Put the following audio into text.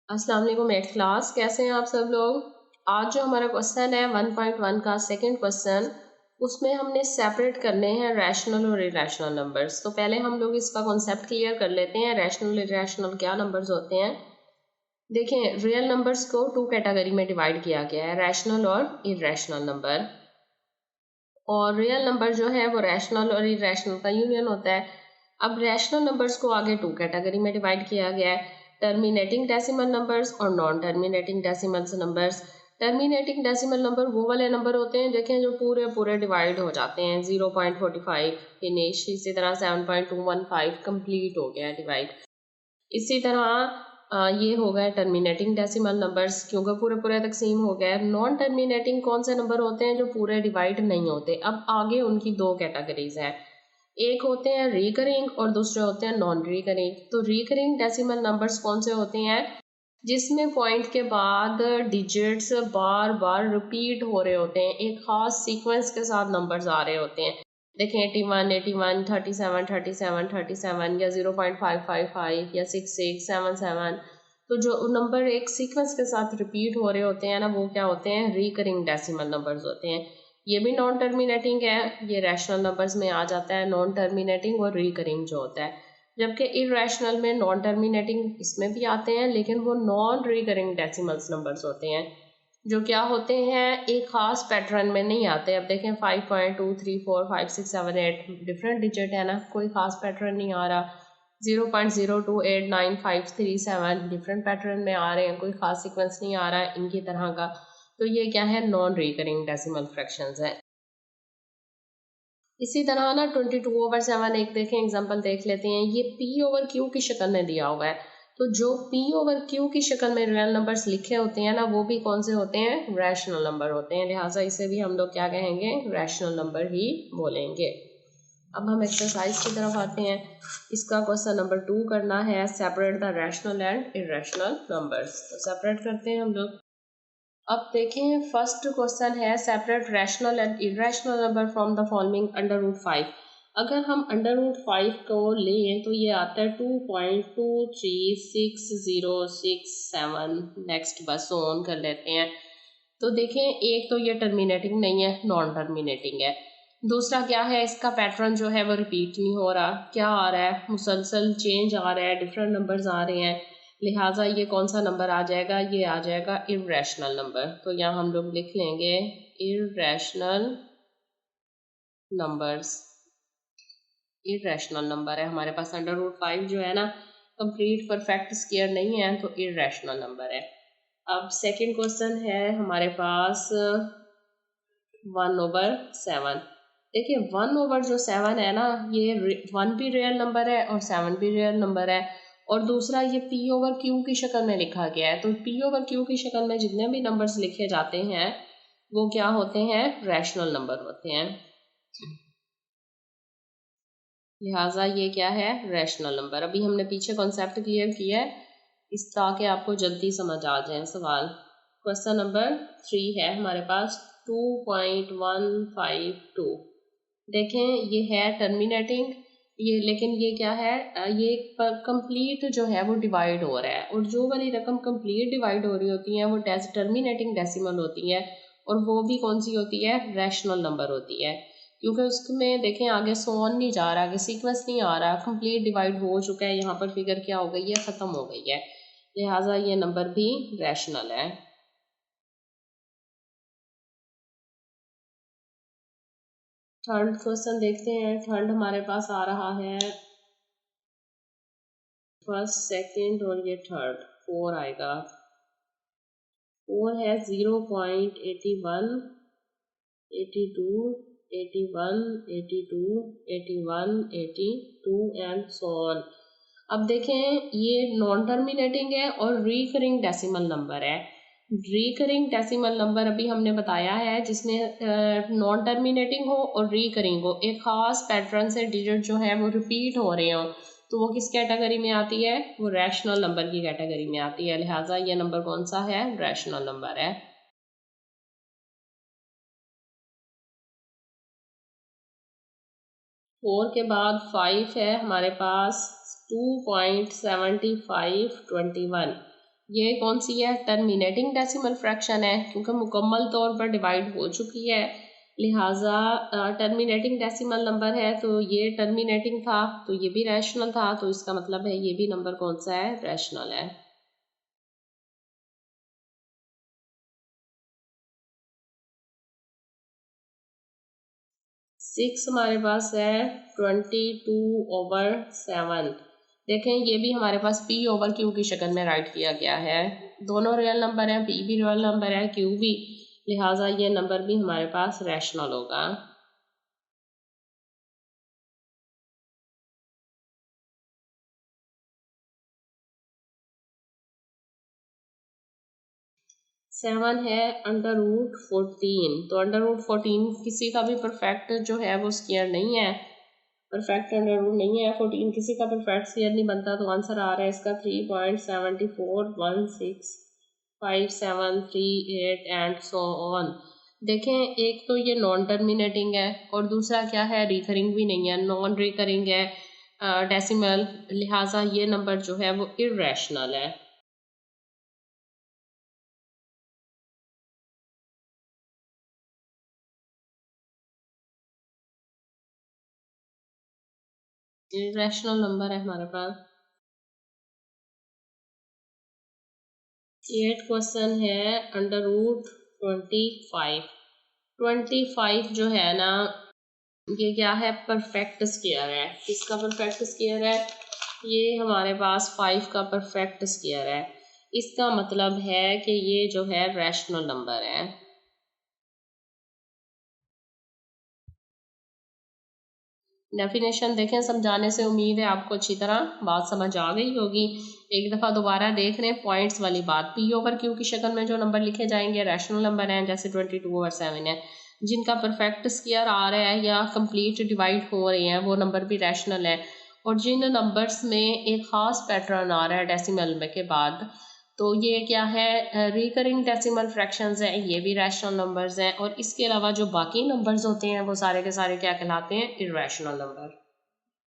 अस्सलाम वालेकुम eight class, कैसे हैं आप सब लोग। आज जो हमारा क्वेश्चन है 1.1 का सेकंड क्वेश्चन, उसमें हमने सेपरेट करने हैं रैशनल और इरेशनल नंबर्स। तो पहले हम लोग इसका कॉन्सेप्ट क्लियर कर लेते हैं। रैशनल इरेशनल क्या नंबर्स होते हैं। देखें, रियल नंबर्स को टू कैटेगरी में डिवाइड किया गया है, रैशनल और इरेशनल नंबर। और रियल नंबर जो है वो रैशनल और इरेशनल का यूनियन होता है। अब रैशनल नंबर्स को आगे टू कैटेगरी में डिवाइड किया गया है, टर्मिनेटिंग डेसिमल नंबर्स और non terminating decimal numbers. Terminating decimal number वो वाले नंबर होते हैं, देखें, जो पूरे पूरे डिवाइड हो जाते हैं। 0.45 फिनिश, इसी तरह 7.215 कंप्लीट हो गया डिवाइड। इसी तरह ये हो गए टर्मिनेटिंग डेसिमल नंबर्स, क्योंकि पूरे पूरे तकसीम हो गए। नॉन टर्मिनेटिंग कौन से नंबर होते हैं, जो पूरे डिवाइड नहीं होते। अब आगे उनकी दो कैटेगरीज हैं, एक होते हैं रिकरिंग और दूसरे होते हैं नॉन रिकरिंग। तो रिकरिंग डेसिमल नंबर्स कौन से होते हैं, जिसमें पॉइंट के बाद डिजिट्स बार बार रिपीट हो रहे होते हैं, एक खास सीक्वेंस के साथ नंबर्स आ रहे होते हैं। देखें, 81 81 37 37 37 या 0.555 या 66 77। तो जो नंबर एक सीक्वेंस के साथ रिपीट हो रहे होते हैं ना, वो क्या होते हैं, रिकरिंग डेसिमल नंबर्स होते हैं। ये भी नॉन टर्मिनेटिंग है, ये रैशनल नंबर्स में आ जाता है, नॉन टर्मिनेटिंग और रिकरिंग जो होता है। जबकि इरेशनल में नॉन टर्मिनेटिंग इसमें भी आते हैं, लेकिन वो नॉन रिकरिंग डेसिमल्स नंबर्स होते हैं, जो क्या होते हैं, एक खास पैटर्न में नहीं आते। अब देखें, 5.2345678 डिफरेंट डिजिट है ना, कोई खास पैटर्न नहीं आ रहा। 0.0289537 डिफरेंट पैटर्न में आ रहे हैं, कोई खास सीक्वेंस नहीं आ रहा है इनकी तरह का। तो ये क्या है, नॉन रिकरिंग डेसिमल फ्रैक्शंस है। इसी तरह ना 22/7 एक देखें, एग्जांपल देख लेते हैं। ये p/q की शक्ल में दिया हुआ है। तो जो p/q की शक्ल में रियल नंबर्स लिखे होते हैं ना, वो भी कौन से होते हैं, रैशनल नंबर होते हैं। लिहाजा इसे भी हम लोग क्या कहेंगे, रैशनल नंबर ही बोलेंगे। अब हम एक्सरसाइज की तरफ आते हैं। इसका क्वेश्चन नंबर 2 करना है, separate the rational and irrational numbers. तो सेपरेट करते हैं हम लोग। अब देखें, फर्स्ट क्वेश्चन है, separate rational and irrational number from the following √5। अगर हम √5 को लें तो ये आता है 2.2360667। नेक्स्ट बस ऑन कर लेते हैं। तो देखें, एक तो ये टर्मिनेटिंग नहीं है, नॉन टर्मिनेटिंग है। दूसरा क्या है, इसका पैटर्न जो है वो रिपीट नहीं हो रहा। क्या आ रहा है, मुसलसल चेंज आ रहा है, डिफरेंट नंबर्स आ रहे हैं। लिहाजा ये कौन सा नंबर आ जाएगा, ये आ जाएगा इरेशनल नंबर। तो यहाँ हम लोग लिख लेंगे इरेशनल नंबर्स। इरेशनल नंबर है हमारे पास, √5 जो है ना, कंप्लीट परफेक्ट स्क्वायर नहीं है, तो इरेशनल नंबर है। अब सेकंड क्वेश्चन है हमारे पास 1/7। देखिए, 1/7 है ना, ये 1 भी रियल नंबर है और 7 भी रियल नंबर है। और दूसरा ये p/q की शक्ल में लिखा गया है। तो p/q की शक्ल में जितने भी नंबर्स लिखे जाते हैं वो क्या होते हैं, रैशनल नंबर होते हैं। लिहाजा ये क्या है, रैशनल नंबर। अभी हमने पीछे कॉन्सेप्ट क्लियर किया है, इस ताकि आपको जल्दी समझ आ जाए सवाल। क्वेश्चन नंबर 3 है हमारे पास 2.152। देखें, ये है टर्मिनेटिंग, ये लेकिन ये क्या है, ये कंप्लीट जो है वो डिवाइड हो रहा है। और जो वाली रकम कंप्लीट डिवाइड हो रही होती है वो टर्मिनेटिंग डेसिमल होती है, और वो भी कौन सी होती है, रैशनल नंबर होती है। क्योंकि उसमें देखें, आगे सोन नहीं जा रहा, आगे सीक्वेंस नहीं आ रहा, कंप्लीट डिवाइड हो चुका है। यहाँ पर फिगर क्या हो गई है, ख़त्म हो गई है। लिहाजा ये नंबर भी रैशनल है। थर्ड क्वेश्चन देखते हैं। थर्ड हमारे पास आ रहा है फर्स्ट, सेकंड और ये थर्ड, 4 आएगा। 4 है 0.81 82 81 82 81 82 एंड सो ऑन। अब देखें, ये नॉन टर्मिनेटिंग है और रिकरिंग डेसिमल नंबर है। रिकरिंग डेसिमल नंबर अभी हमने बताया है, जिसमें नॉन टर्मिनेटिंग हो और रिकरिंग हो, एक खास पैटर्न से डिजिट जो है वो रिपीट हो रहे हो, तो वो किस कैटेगरी में आती है, वो रैशनल नंबर की कैटेगरी में आती है। लिहाजा ये नंबर कौन सा है, रैशनल नंबर है। 4 के बाद 5 है हमारे पास 2.7521। ये कौन सी है? टर्मिनेटिंग डेसिमल फ्रैक्शन है, क्योंकि मुकम्मल तौर पर डिवाइड हो चुकी है, लिहाजा टर्मिनेटिंग डेसिमल नंबर है, तो ये टर्मिनेटिंग था तो ये भी रैशनल था, तो इसका मतलब है ये भी नंबर कौन सा है? रैशनल है। 6 हमारे पास है 22/7। देखें ये भी हमारे पास p ओवर q की शक्ल में राइट किया गया है। दोनों रियल नंबर हैं, p भी रियल नंबर है, q भी, लिहाजा ये नंबर भी हमारे पास रैशनल होगा। सेवन है √14, तो √14 किसी का भी परफेक्ट जो है वो स्क्वायर नहीं है, परफेक्ट अंडर रूट नहीं है। 14 किसी का परफेक्ट स्क्वायर नहीं बनता, तो आंसर आ रहा है इसका 3.74165738 एंड सो ऑन। देखें एक तो ये नॉन टर्मिनेटिंग है और दूसरा क्या है? रिकरिंग भी नहीं है, नॉन रिकरिंग है डेसिमल, लिहाजा ये नंबर जो है वो इर्रेशनल है। इर्रेशनल नंबर है हमारे पास। 8 क्वेश्चन है √25। 25 जो है ना, ये क्या है? परफेक्ट स्क्वायर है। किसका परफेक्ट स्क्वायर है? ये हमारे पास 5 का परफेक्ट स्क्वायर है। इसका मतलब है कि ये जो है रैशनल नंबर है। डेफिनेशन देखें, समझाने से उम्मीद है आपको अच्छी तरह बात समझ आ गई होगी। एक दफ़ा दोबारा देख लें पॉइंट्स वाली बात। पी ओवर क्यू की शक्ल में जो नंबर लिखे जाएंगे रैशनल नंबर हैं, जैसे 22/7 है। जिनका परफेक्ट स्क्वायर आ रहा है या कंप्लीट डिवाइड हो रहे हैं वो नंबर भी रैशनल है। और जिन नंबर्स में एक ख़ास पैटर्न आ रहा है डेसिमल में के बाद, तो ये क्या है? रिकरिंग डेसिमल फ्रैक्शंस हैं, ये भी रैशनल नंबर्स हैं। और इसके अलावा जो बाकी नंबर्स होते हैं वो सारे के सारे क्या कहलाते हैं? Irrational number.